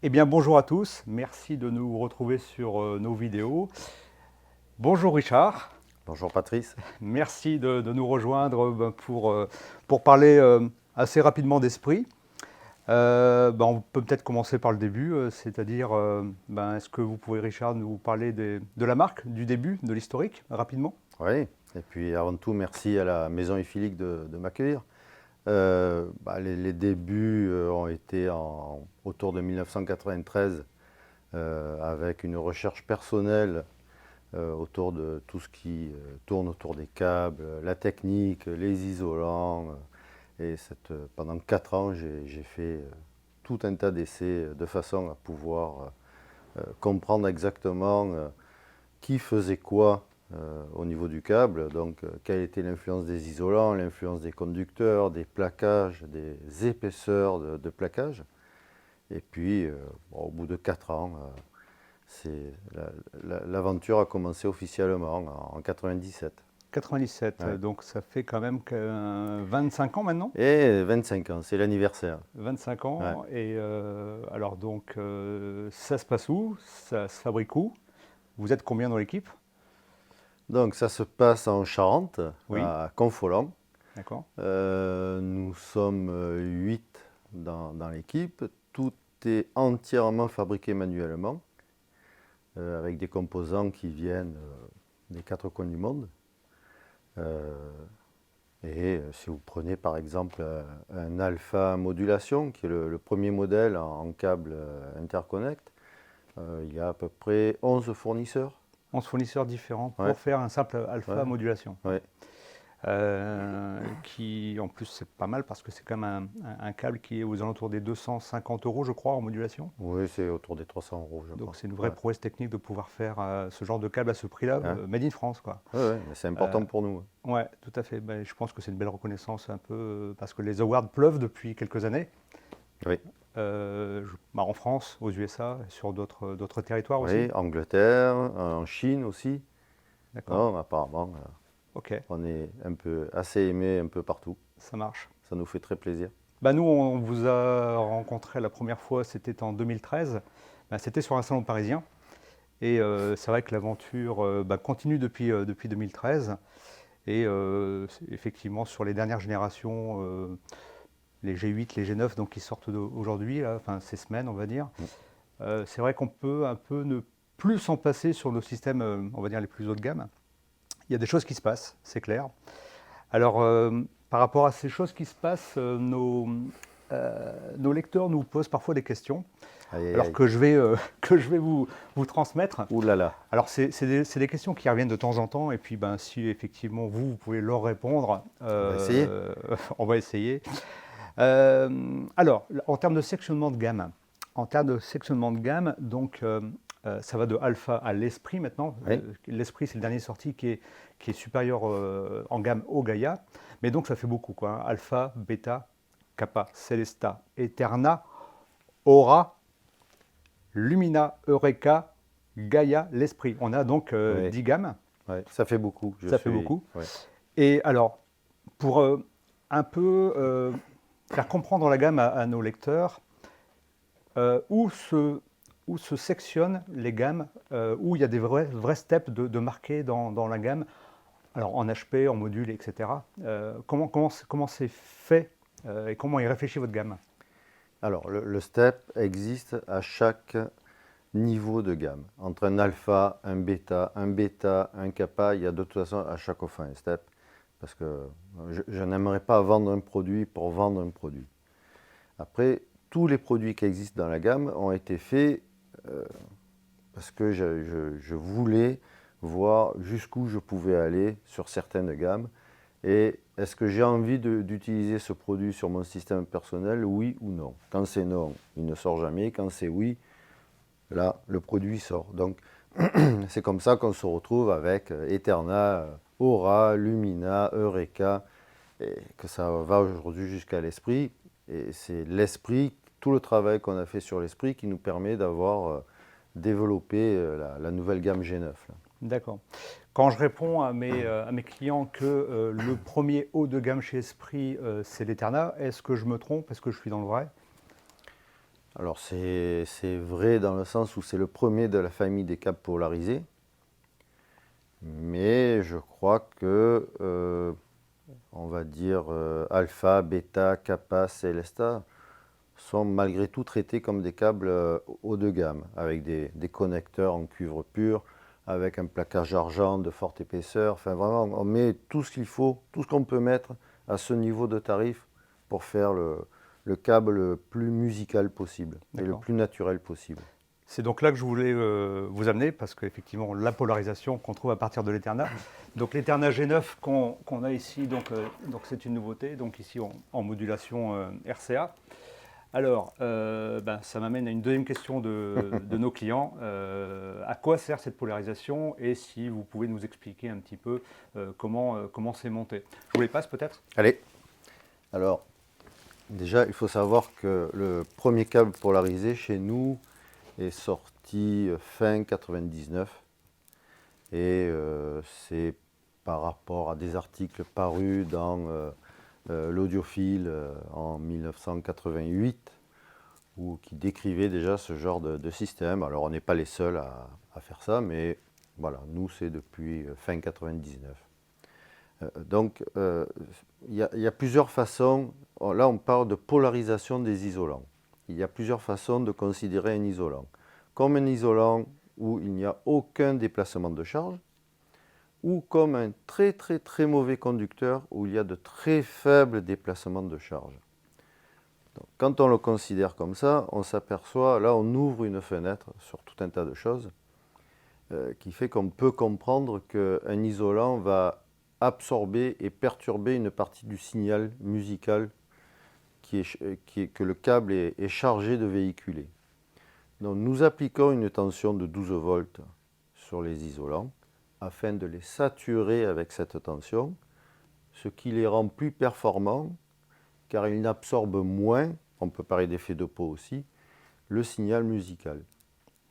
Eh bien, bonjour à tous. Merci de nous retrouver sur nos vidéos. Bonjour Richard. Bonjour Patrice. Merci de nous rejoindre pour parler assez rapidement d'esprit. On peut peut-être commencer par le début, c'est-à-dire, est-ce que vous pouvez, Richard, nous parler de la marque, du début, de l'historique, rapidement? Oui, et puis avant tout, merci à la Maison Iphilique de m'accueillir. Les débuts ont été autour de 1993 avec une recherche personnelle autour de tout ce qui tourne autour des câbles, la technique, les isolants. Pendant 4 ans, j'ai fait tout un tas d'essais de façon à pouvoir comprendre exactement qui faisait quoi au niveau du câble, donc quelle était l'influence des isolants, l'influence des conducteurs, des plaquages, des épaisseurs de plaquage. Et puis, au bout de 4 ans, l'aventure a commencé officiellement en 97. 97, Ouais. donc ça fait quand même 25 ans maintenant? Et 25 ans, c'est l'anniversaire. 25 Ouais. ans, et alors donc ça se passe où? Ça se fabrique où? Vous êtes combien dans l'équipe? Donc ça se passe en Charente, Oui, à Confolens. d'accord. Nous sommes 8 dans l'équipe. Tout est entièrement fabriqué manuellement, avec des composants qui viennent des 4 coins du monde. Si vous prenez par exemple un Alpha Modulation, qui est le premier modèle en câble interconnect, il y a à peu près 11 fournisseurs. 11 fournisseurs différents Ouais, pour faire un simple alpha ouais, modulation. ouais. Qui en plus c'est pas mal parce que c'est quand même un câble qui est aux alentours des 250 euros, je crois, en modulation. Oui, c'est autour des 300 euros, je Donc crois. c'est une vraie Ouais. prouesse technique de pouvoir faire ce genre de câble à ce prix-là, Hein. made in France, quoi. Ouais, ouais, mais c'est Euh, important pour nous. ouais, tout à fait. Ben, je pense que c'est une belle reconnaissance un peu parce que les awards pleuvent depuis quelques années. Oui, En France, aux USA, et sur d'autres territoires aussi. oui, Angleterre, en Chine aussi. D'accord. Non, apparemment, Ok, on est un peu assez aimé un peu partout. ça marche. Ça nous fait très plaisir. Bah nous, on vous a rencontré la première fois, c'était en 2013. Bah, c'était sur un salon parisien. Et c'est vrai que l'aventure continue depuis 2013. Et effectivement, sur les dernières générations, les G8, les G9, donc qui sortent aujourd'hui, là, enfin ces semaines, on va dire, Mm. c'est vrai qu'on peut un peu ne plus s'en passer sur nos systèmes, on va dire, les plus haut de gamme. Il y a des choses qui se passent, c'est clair. Alors, par rapport à ces choses qui se passent, nos lecteurs nous posent parfois des questions, Aïe, aïe, alors aïe. que je vais vous transmettre. Ouh là là. Alors, c'est des questions qui reviennent de temps en temps, et puis ben, si effectivement vous pouvez leur répondre, On va essayer. on va essayer. Alors, en termes de sectionnement de gamme, donc ça va de alpha à l'esprit maintenant. Oui. L'esprit, c'est le dernier sorti qui est supérieur en gamme au Gaia. Mais donc ça fait beaucoup, quoi, hein. Alpha, bêta, kappa, Celesta, Eterna, Aura, Lumina, Eureka, Gaia, l'esprit. On a donc Oui. 10 gammes, Ouais, ça fait beaucoup. ça fait beaucoup. Ouais. Et alors, pour un peu faire comprendre la gamme à nos lecteurs, euh, où, se, où se sectionnent les gammes, où il y a des vrais steps de marqués dans la gamme, alors en HP, en module, etc. Comment c'est fait et comment est réfléchie votre gamme? Alors, le step existe à chaque niveau de gamme. Entre un alpha, un bêta, un kappa, il y a de toute façon à chaque fois un step. Parce que je n'aimerais pas vendre un produit pour vendre un produit. Après, tous les produits qui existent dans la gamme ont été faits euh, parce que je voulais voir jusqu'où je pouvais aller sur certaines gammes. Et est-ce que j'ai envie d'utiliser ce produit sur mon système personnel, oui ou non? Quand c'est non, il ne sort jamais. Quand c'est oui, là, le produit sort. Donc, c'est comme ça qu'on se retrouve avec Eterna, Aura, Lumina, Eureka, et que ça va aujourd'hui jusqu'à l'esprit. Et c'est l'esprit, tout le travail qu'on a fait sur l'esprit qui nous permet d'avoir développé la nouvelle gamme G9. Là. D'accord. Quand je réponds à mes clients que le premier haut de gamme chez Esprit, c'est l'Eterna, est-ce que je me trompe? Est-ce que je suis dans le vrai? Alors c'est vrai dans le sens où c'est le premier de la famille des câbles polarisés, mais je crois que, on va dire, alpha, bêta, kappa, célesta sont malgré tout traités comme des câbles haut de gamme, avec des connecteurs en cuivre pur, avec un plaquage argent de forte épaisseur. Enfin vraiment, on met tout ce qu'il faut, tout ce qu'on peut mettre à ce niveau de tarif pour faire le câble le plus musical possible et le D'accord. plus naturel possible. C'est donc là que je voulais vous amener, parce qu'effectivement, la polarisation qu'on trouve à partir de l'Eterna. Donc l'Eterna G9 qu'on a ici, donc c'est une nouveauté, donc ici en modulation RCA. Alors, ça m'amène à une deuxième question de nos clients. À quoi sert cette polarisation et si vous pouvez nous expliquer un petit peu comment c'est monté. Je vous les passe peut-être. Allez, alors déjà il faut savoir que le premier câble polarisé chez nous est sorti fin 99 et c'est par rapport à des articles parus dans l'Audiophile en 1988 ou qui décrivaient déjà ce genre de système. Alors on n'est pas les seuls à faire ça, mais voilà, nous c'est depuis fin 99. Donc il y a plusieurs façons, là on parle de polarisation des isolants. Il y a plusieurs façons de considérer un isolant. Comme un isolant où il n'y a aucun déplacement de charge, ou comme un très très très mauvais conducteur où il y a de très faibles déplacements de charge. Donc, quand on le considère comme ça, on s'aperçoit, là on ouvre une fenêtre sur tout un tas de choses qui fait qu'on peut comprendre qu'un isolant va absorber et perturber une partie du signal musical que le câble est chargé de véhiculer. Donc nous appliquons une tension de 12 volts sur les isolants afin de les saturer avec cette tension, ce qui les rend plus performants car ils absorbent moins, on peut parler d'effet de peau aussi, le signal musical.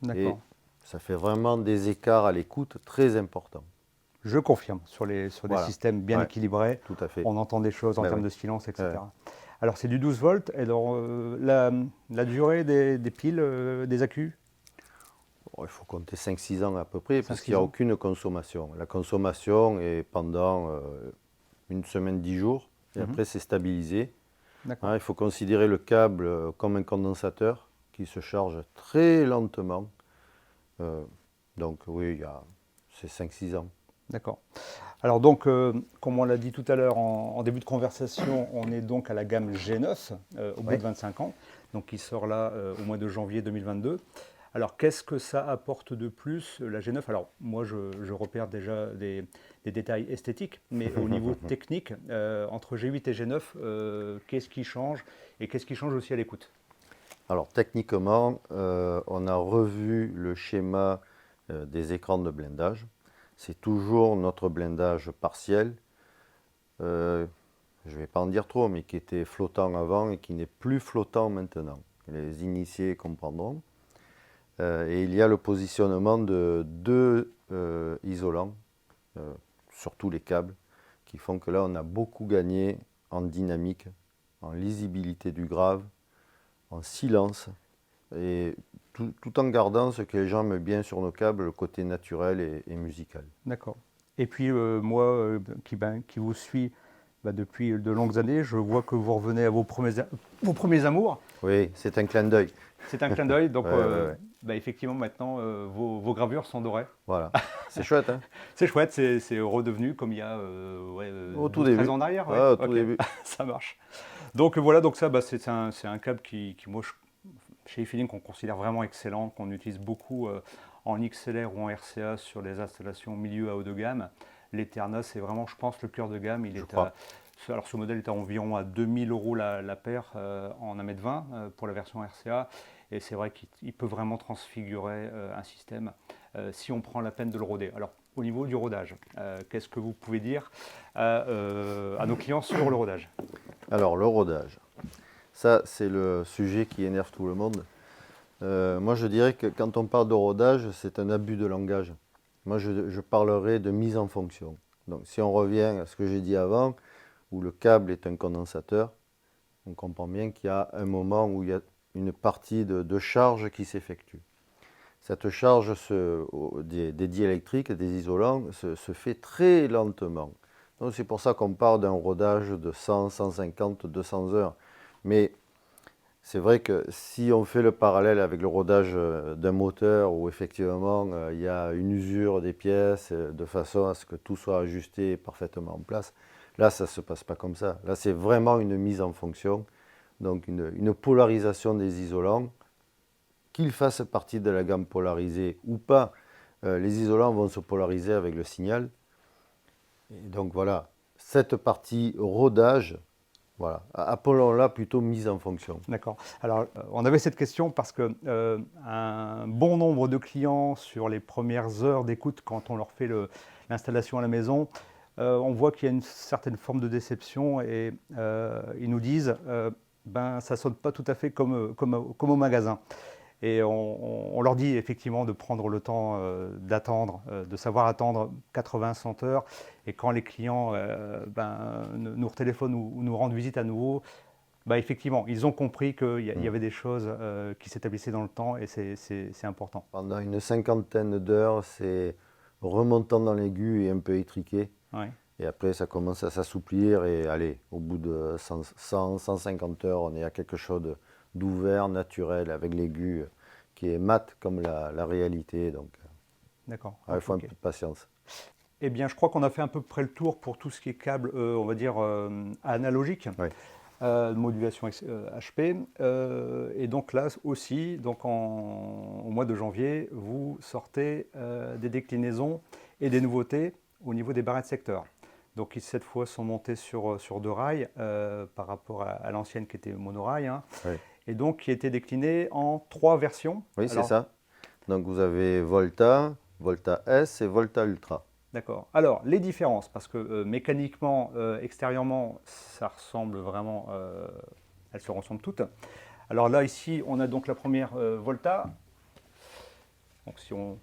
Et D'accord. ça fait vraiment des écarts à l'écoute très importants. Je confirme, sur des Voilà. systèmes bien Ouais, équilibrés, tout à fait. on entend des choses en Ben termes oui. de silence, etc. Alors c'est du 12 volts. Et alors, la durée des piles, des accus, Bon, il faut compter 5-6 ans à peu près, parce 5-6 qu'il n'y a ans. aucune consommation. La consommation est pendant une semaine, 10 jours, et après c'est stabilisé. D'accord. Hein, il faut considérer le câble comme un condensateur qui se charge très lentement. Donc oui, c'est 5-6 ans. D'accord. Alors donc, comme on l'a dit tout à l'heure en début de conversation, on est donc à la gamme G9 au bout Oui. de 25 ans, donc qui sort là au mois de janvier 2022. Alors qu'est-ce que ça apporte de plus, la G9? Alors moi je repère déjà des détails esthétiques, mais au niveau technique, entre G8 et G9, qu'est-ce qui change et qu'est-ce qui change aussi à l'écoute? Alors techniquement, on a revu le schéma des écrans de blindage. C'est toujours notre blindage partiel. Je ne vais pas en dire trop, mais qui était flottant avant et qui n'est plus flottant maintenant. Les initiés comprendront. Et il y a le positionnement de deux isolants sur tous les câbles qui font que là on a beaucoup gagné en dynamique, en lisibilité du grave, en silence et tout en gardant ce que les gens aiment bien sur nos câbles, le côté naturel et musical. D'accord. Et puis moi qui vous suis depuis de longues années, je vois que vous revenez à vos premiers amours. Oui, c'est un clin d'œil. C'est un clin d'œil, donc Ouais. effectivement maintenant vos gravures sont dorées. Voilà, c'est chouette, hein? C'est chouette, c'est redevenu comme il y a Au tout 12-13 début. ans en arrière. Ouais. Ouais, au tout Ok. début. Ça marche. Donc voilà, donc ça c'est un câble qui moi, chez eFeeling qu'on considère vraiment excellent, qu'on utilise beaucoup en XLR ou en RCA sur les installations milieu à haut de gamme. L'Eterna, c'est vraiment, je pense, le cœur de gamme. Il Je est crois. alors ce modèle est à environ à 2000 euros la paire en 1,20 m pour la version RCA. Et c'est vrai qu'il peut vraiment transfigurer un système si on prend la peine de le roder. Alors au niveau du rodage, qu'est-ce que vous pouvez dire à nos clients sur le rodage? Alors, le rodage. Ça, c'est le sujet qui énerve tout le monde. Moi, je dirais que quand on parle de rodage, c'est un abus de langage. Moi, je parlerai de mise en fonction. Donc, si on revient à ce que j'ai dit avant, où le câble est un condensateur, on comprend bien qu'il y a un moment où il y a une partie de charge qui s'effectue. Cette charge des diélectriques, des isolants, se fait très lentement. Donc c'est pour ça qu'on parle d'un rodage de 100, 150, 200 heures. Mais c'est vrai que si on fait le parallèle avec le rodage d'un moteur où effectivement il y a une usure des pièces de façon à ce que tout soit ajusté parfaitement en place, là ça ne se passe pas comme ça. Là c'est vraiment une mise en fonction, donc une polarisation des isolants. Qu'ils fassent partie de la gamme polarisée ou pas, les isolants vont se polariser avec le signal. Et donc voilà, cette partie rodage, voilà, appelons-la plutôt mise en fonction. D'accord. Alors, on avait cette question parce que un bon nombre de clients, sur les premières heures d'écoute, quand on leur fait l'installation à la maison, on voit qu'il y a une certaine forme de déception et ils nous disent ben, ça ne sonne pas tout à fait comme au magasin. Et on leur dit effectivement de prendre le temps d'attendre, de savoir attendre 80-100 heures. Et quand les clients nous retéléphonent ou nous rendent visite à nouveau, bah effectivement, ils ont compris qu'il y avait des choses qui s'établissaient dans le temps et c'est important. Pendant une cinquantaine d'heures, c'est remontant dans l'aigu et un peu étriqué. Ouais. Et après, ça commence à s'assouplir et allez, au bout de 100, 150 heures, on est à quelque chose d'ouvert, naturel, avec l'aigu qui est mat comme la réalité. Donc, d'accord. il faut un peu de patience. Eh bien, je crois qu'on a fait à peu près le tour pour tout ce qui est câble, on va dire, analogique. Oui. Modulation HP. Et donc là aussi, donc au mois de janvier, vous sortez des déclinaisons et des nouveautés au niveau des barrettes secteurs. Donc qui cette fois sont montées sur deux rails par rapport à l'ancienne qui était monorail. Hein. Oui. Et donc qui était déclinée en 3 versions. Oui, c'est ça. Donc vous avez Volta, Volta S et Volta Ultra. D'accord. Alors, les différences, parce que mécaniquement, extérieurement, ça ressemble vraiment, elles se ressemblent toutes. Alors là, ici, on a donc la première Volta. Donc si on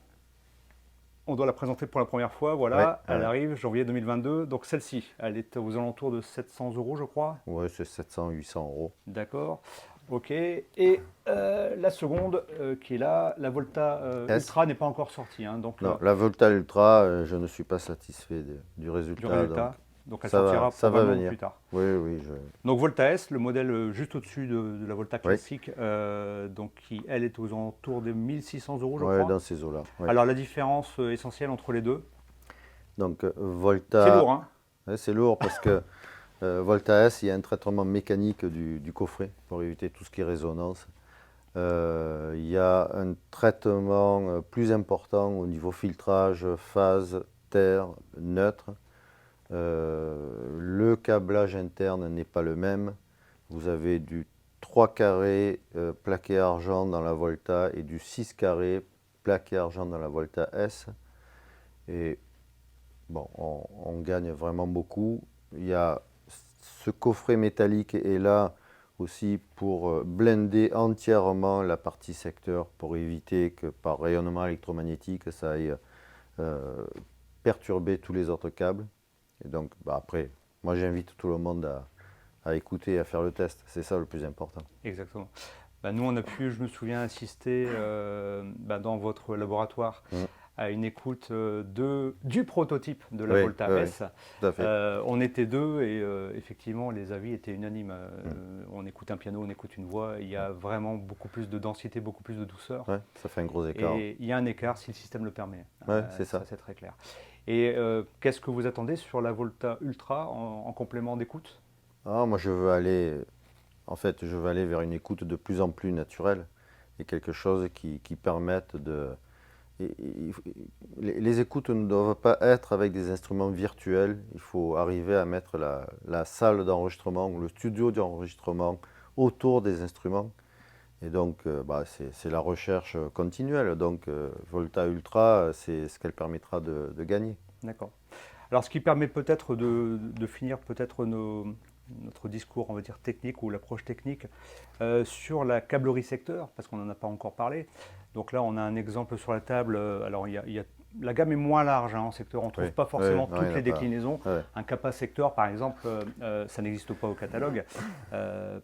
doit la présenter pour la première fois, voilà, Ouais, elle arrive janvier 2022. Donc celle-ci, elle est aux alentours de 700 €, je crois. Oui, c'est 700, 800 euros. D'accord. Ok. Et la seconde qui est là, la Volta Ultra n'est pas encore sortie. Hein, donc, non, la Volta Ultra, je ne suis pas satisfait du résultat. Donc elle sortira probablement plus tard. Oui, oui. Donc Volta S, le modèle juste au-dessus de la Volta classique, donc qui elle est aux alentours de 1600 €, je crois. Oui, dans ces eaux-là. Ouais. Alors la différence essentielle entre les deux. Donc Volta. C'est lourd, hein. Ouais, c'est lourd parce que Volta S, il y a un traitement mécanique du coffret pour éviter tout ce qui est résonance. Il y a un traitement plus important au niveau filtrage, phase, terre, neutre. Le câblage interne n'est pas le même. Vous avez du 3 carrés plaqué argent dans la Volta et du 6 carrés plaqué argent dans la Volta S. Et bon, on gagne vraiment beaucoup. Il y a ce coffret métallique est là aussi pour blinder entièrement la partie secteur pour éviter que par rayonnement électromagnétique ça aille perturber tous les autres câbles. Et donc après, moi j'invite tout le monde à écouter et à faire le test. C'est ça le plus important. Exactement. Nous on a pu, je me souviens, assister dans votre laboratoire à une écoute du prototype de la Volta S. Tout à fait. On était deux et effectivement les avis étaient unanimes. On écoute un piano, on écoute une voix, il y a vraiment beaucoup plus de densité, beaucoup plus de douceur. Ouais, ça fait un gros écart. Et il y a un écart si le système le permet. Ouais, c'est ça. C'est très clair. Et qu'est-ce que vous attendez sur la Volta Ultra en complément d'écoute? Moi je veux aller vers une écoute de plus en plus naturelle et quelque chose qui permette de... Les écoutes ne doivent pas être avec des instruments virtuels. Il faut arriver à mettre la salle d'enregistrement ou le studio d'enregistrement autour des instruments. Et donc, c'est la recherche continuelle. Donc, Volta Ultra, c'est ce qu'elle permettra de gagner. D'accord. Alors, ce qui permet peut-être de finir peut-être notre discours, on va dire technique ou l'approche technique sur la câblerie secteur, parce qu'on n'en a pas encore parlé. Donc là, on a un exemple sur la table. Alors, il y a la gamme est moins large en secteur. On ne trouve Oui, pas forcément oui, toutes il les n'y en a pas. déclinaisons. Ouais. Un CAPA secteur, par exemple, ça n'existe pas au catalogue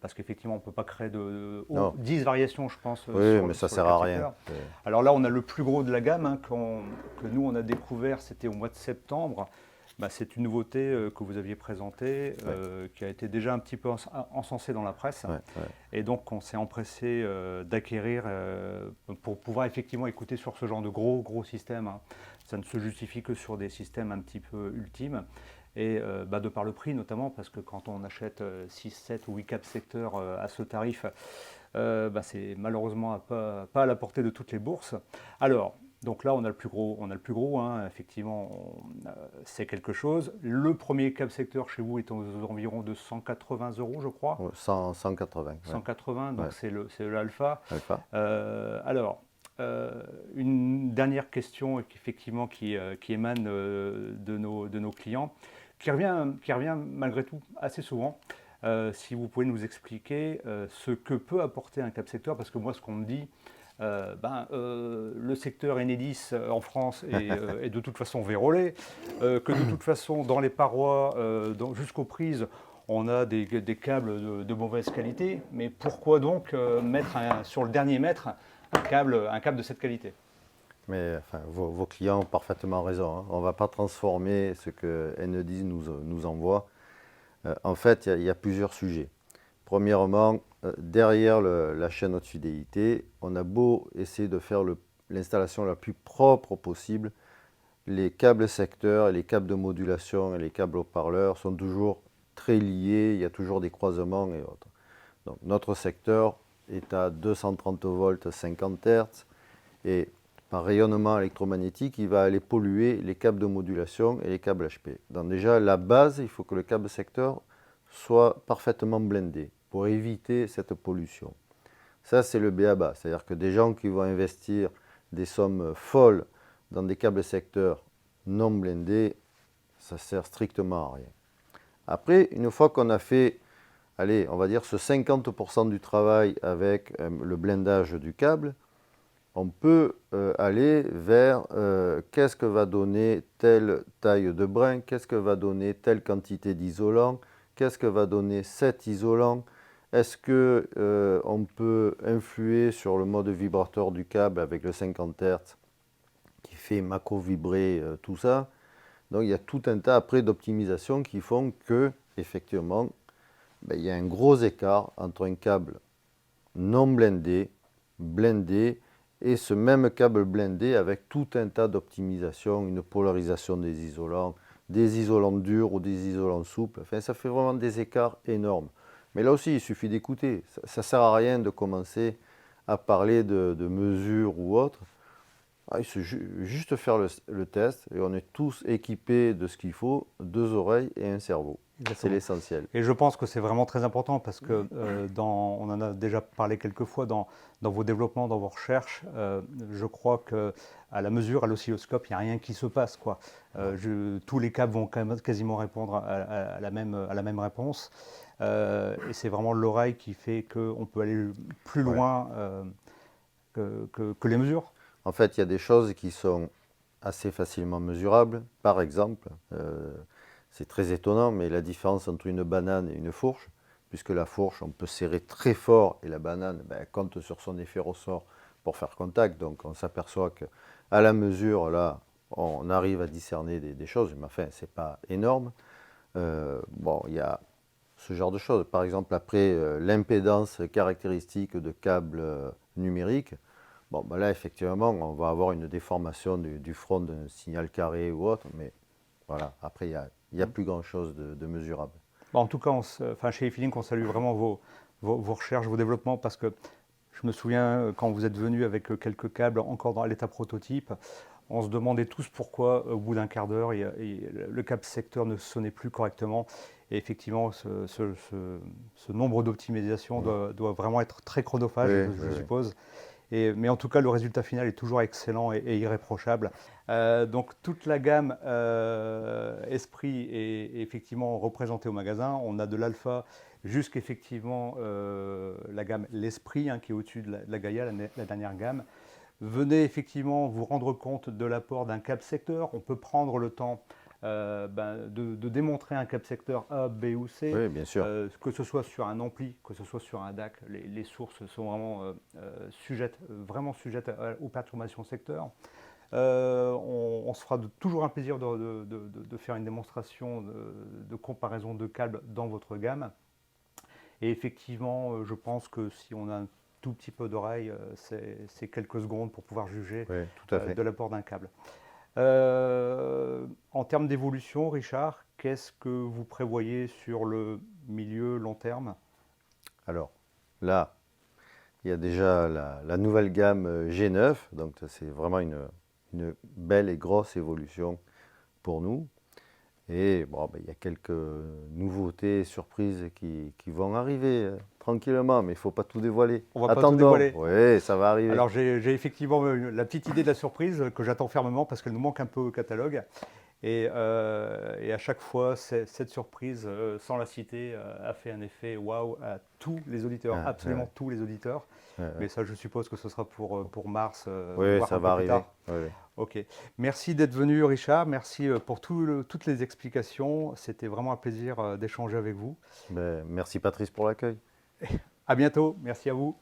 parce qu'effectivement, on ne peut pas créer de Non, 10 variations, je pense, oui, mais ça sur le sert cap à rien. secteur. Alors là, on a le plus gros de la gamme que nous, on a découvert, c'était au mois de septembre. Bah, c'est une nouveauté que vous aviez présentée, qui a été déjà un petit peu encensée dans la presse. Ouais, ouais. Et donc, on s'est empressé d'acquérir pour pouvoir effectivement écouter sur ce genre de gros systèmes. Hein. Ça ne se justifie que sur des systèmes un petit peu ultimes. Et de par le prix notamment, parce que quand on achète 6, 7 ou 8 cap secteurs à ce tarif, c'est malheureusement pas à la portée de toutes les bourses. Alors, donc là, on a le plus gros, hein, effectivement, c'est quelque chose. Le premier cap secteur chez vous est aux environs de 180 €, je crois. 180. 180, donc Ouais. c'est l'alpha. Alpha. Alors, une dernière question effectivement qui émane de nos clients, qui revient malgré tout assez souvent. Si vous pouvez nous expliquer ce que peut apporter un cap secteur, parce que moi, ce qu'on me dit, le secteur Enedis en France est de toute façon vérolé, que de toute façon dans les parois, jusqu'aux prises, on a des câbles de mauvaise qualité, mais pourquoi donc mettre sur le dernier mètre un câble de cette qualité? Mais enfin, vos clients ont parfaitement raison. Hein. On ne va pas transformer ce que Enedis nous envoie. En fait, il y a plusieurs sujets. Premièrement, derrière la chaîne haute fidélité, on a beau essayer de faire l'installation la plus propre possible, les câbles secteurs et les câbles de modulation et les câbles haut-parleurs sont toujours très liés, il y a toujours des croisements et autres. Donc notre secteur est à 230 volts 50 Hz et par rayonnement électromagnétique, il va aller polluer les câbles de modulation et les câbles HP. Donc déjà, la base, il faut que le câble secteur soit parfaitement blindé pour éviter cette pollution. Ça, c'est le b.a.-ba. C'est-à-dire que des gens qui vont investir des sommes folles dans des câbles secteurs non blindés, ça sert strictement à rien. Après, une fois qu'on a fait, allez, on va dire ce 50% du travail avec le blindage du câble, on peut aller vers qu'est-ce que va donner telle taille de brin, qu'est-ce que va donner telle quantité d'isolant, qu'est-ce que va donner cet isolant, est-ce qu'on peut influer sur le mode vibrateur du câble avec le 50 Hz qui fait macro-vibrer tout ça. Donc il y a tout un tas après d'optimisations qui font que, effectivement, il y a un gros écart entre un câble non blindé, blindé, et ce même câble blindé avec tout un tas d'optimisations, une polarisation des isolants durs ou des isolants souples. Enfin, ça fait vraiment des écarts énormes. Mais là aussi, il suffit d'écouter. Ça ne sert à rien de commencer à parler de mesures ou autres. Il faut juste faire le test et on est tous équipés de ce qu'il faut, 2 oreilles et un cerveau. C'est l'essentiel. Et je pense que c'est vraiment très important parce que on en a déjà parlé quelques fois dans vos développements, dans vos recherches. Je crois qu'à la mesure, à l'oscilloscope, il n'y a rien qui se passe, quoi. Tous les câbles vont quasiment répondre à la même réponse. Et c'est vraiment l'oreille qui fait qu'on peut aller plus loin que les mesures. En fait, il y a des choses qui sont assez facilement mesurables. Par exemple, c'est très étonnant, mais la différence entre une banane et une fourche, puisque la fourche, on peut serrer très fort et la banane compte sur son effet ressort pour faire contact. Donc on s'aperçoit qu'à la mesure, là, on arrive à discerner des choses, mais enfin, ce n'est pas énorme. Il y a ce genre de choses. Par exemple, après, l'impédance caractéristique de câbles numériques, là, effectivement, on va avoir une déformation du front d'un signal carré ou autre, mais voilà, après, il n'y a plus grand-chose de mesurable. En tout cas, chez eFeeling, on salue vraiment vos recherches, vos développements, parce que je me souviens, quand vous êtes venu avec quelques câbles encore dans l'état prototype, on se demandait tous pourquoi, au bout d'un quart d'heure, le câble secteur ne sonnait plus correctement. Et effectivement, ce nombre d'optimisations doit vraiment être très chronophage, je suppose. Mais en tout cas, le résultat final est toujours excellent et irréprochable. Donc toute la gamme Esprit est effectivement représentée au magasin. On a de l'Alpha jusqu'effectivement la gamme l'Esprit, qui est au-dessus de la Gaia, la dernière gamme. venez effectivement vous rendre compte de l'apport d'un cap secteur. On peut prendre le temps de démontrer un cap secteur A, B ou C, Oui, bien sûr. que ce soit sur un ampli, que ce soit sur un DAC. Les sources sont vraiment sujettes aux perturbations secteur. On se fera toujours un plaisir de faire une démonstration de comparaison de câbles dans votre gamme. Et effectivement, je pense que si on a un tout petit peu d'oreille, c'est quelques secondes pour pouvoir juger Oui, tout à fait. de l'apport d'un câble. En termes d'évolution, Richard, qu'est-ce que vous prévoyez sur le milieu long terme? Alors, là, il y a déjà la nouvelle gamme G9, donc c'est vraiment une belle et grosse évolution pour nous. Et bon, il y a quelques nouveautés, surprises qui vont arriver tranquillement, mais il ne faut pas tout dévoiler. On va pas tout Attendons, dévoiler. oui, ça va arriver. Alors j'ai effectivement la petite idée de la surprise que j'attends fermement parce qu'elle nous manque un peu au catalogue. Et à chaque fois, cette surprise, sans la citer, a fait un effet waouh à tous les auditeurs, Ah, absolument ouais, tous les auditeurs. ouais, ouais. Mais ça, je suppose que ce sera pour mars, Oui, voire ça un va peu plus arriver. tard. Oui, oui. Ok. Merci d'être venu, Richard. Merci pour toutes les explications. C'était vraiment un plaisir d'échanger avec vous. Ben, merci Patrice pour l'accueil. À bientôt. Merci à vous.